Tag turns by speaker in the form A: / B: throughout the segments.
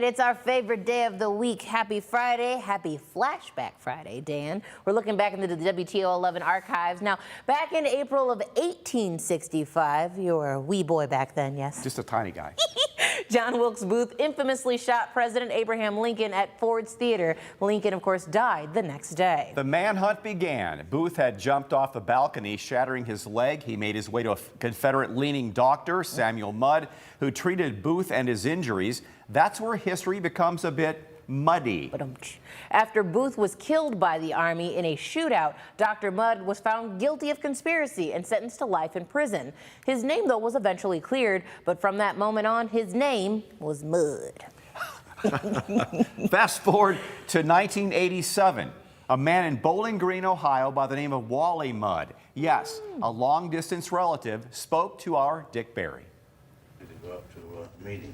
A: It's our favorite day of the week. Happy Friday. Happy Flashback Friday, Dan. We're looking back into the WTO 11 archives. Now, back in April of 1865, you were a wee boy back then, yes?
B: Just a tiny guy.
A: John Wilkes Booth infamously shot President Abraham Lincoln at Ford's Theater. Lincoln, of course, died the next day.
B: The manhunt began. Booth had jumped off the balcony, shattering his leg. He made his way to a Confederate-leaning doctor, Samuel Mudd, who treated Booth and his injuries. That's where history becomes a bit muddy.
A: After Booth was killed by the Army in a shootout, Dr. Mudd was found guilty of conspiracy and sentenced to life in prison. His name, though, was eventually cleared, but from that moment on, his name was Mudd.
B: Fast forward to 1987. A man in Bowling Green, Ohio, by the name of Wally Mudd, yes, a long-distance relative, spoke to our Dick Berry.
C: To go up to a meeting.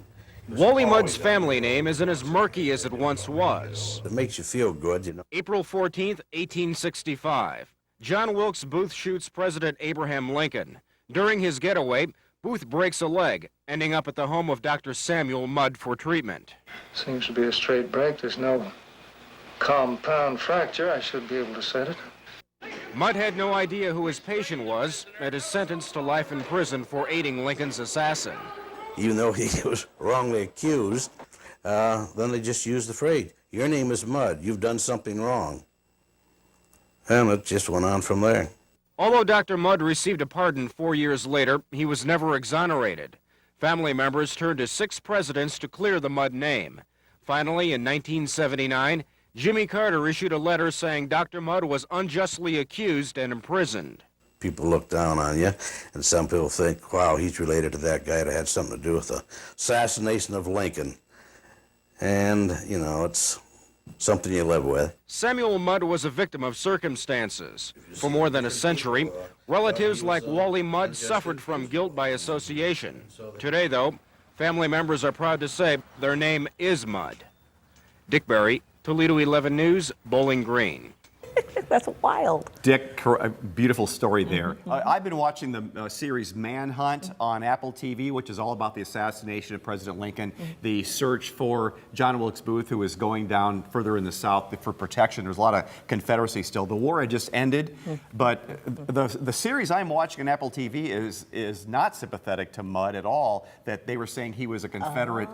D: Wally Mudd's family name isn't as murky as it once was.
C: It makes you feel good, you know.
D: April 14th, 1865. John Wilkes Booth shoots President Abraham Lincoln. During his getaway, Booth breaks a leg, ending up at the home of Dr. Samuel Mudd for treatment.
E: Seems to be a straight break. There's no compound fracture. I should be able to set it.
D: Mudd had no idea who his patient was and is sentenced to life in prison for aiding Lincoln's assassin.
C: Even though he was wrongly accused, then they just used the phrase, "Your name is Mudd, you've done something wrong." And it just went on from there.
D: Although Dr. Mudd received a pardon 4 years later, he was never exonerated. Family members turned to 6 presidents to clear the Mudd name. Finally, in 1979, Jimmy Carter issued a letter saying Dr. Mudd was unjustly accused and imprisoned.
C: People look down on you, and some people think, wow, he's related to that guy that had something to do with the assassination of Lincoln. And, you know, it's something you live with.
D: Samuel Mudd was a victim of circumstances. For more than a century, relatives like Wally Mudd suffered from guilt by association. Today, though, family members are proud to say their name is Mudd. Dick Berry, Toledo 11 News, Bowling Green.
A: That's wild.
B: Dick, a beautiful story there. I've been watching the series Manhunt on Apple TV, which is all about the assassination of President Lincoln, the search for John Wilkes Booth, who was going down further in the South for protection. There's a lot of Confederacy still. The war had just ended, but the series I'm watching on Apple TV is not sympathetic to Mudd at all, that they were saying he was a Confederate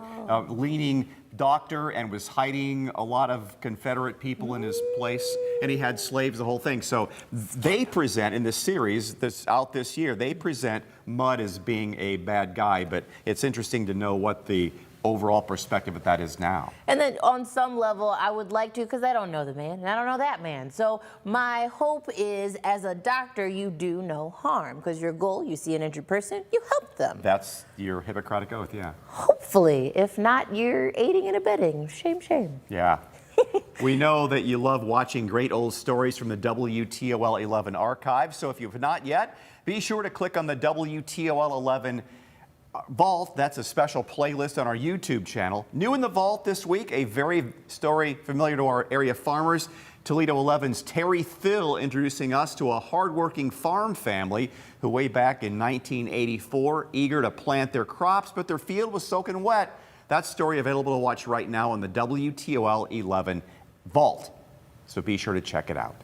B: leaning doctor and was hiding a lot of Confederate people in his place, and he had slaves, the whole thing. So they present, in this series that's out this year, they present Mudd as being a bad guy, but it's interesting to know what the overall perspective of that is now.
A: And then on some level, I would like to, because I don't know the man, and I don't know that man. So my hope is, as a doctor, you do no harm, because your goal, you see an injured person, you help them.
B: That's your Hippocratic Oath, yeah.
A: Hopefully. If not, you're aiding and abetting. Shame, shame.
B: Yeah. We know that you love watching great old stories from the WTOL 11 archive, so if you've not yet, be sure to click on the WTOL 11 Vault. That's a special playlist on our YouTube channel. New in the Vault this week, a very story familiar to our area farmers. Toledo 11's Terry Thill introducing us to a hardworking farm family who way back in 1984, eager to plant their crops, but their field was soaking wet. That story available to watch right now on the WTOL 11 Vault. So be sure to check it out.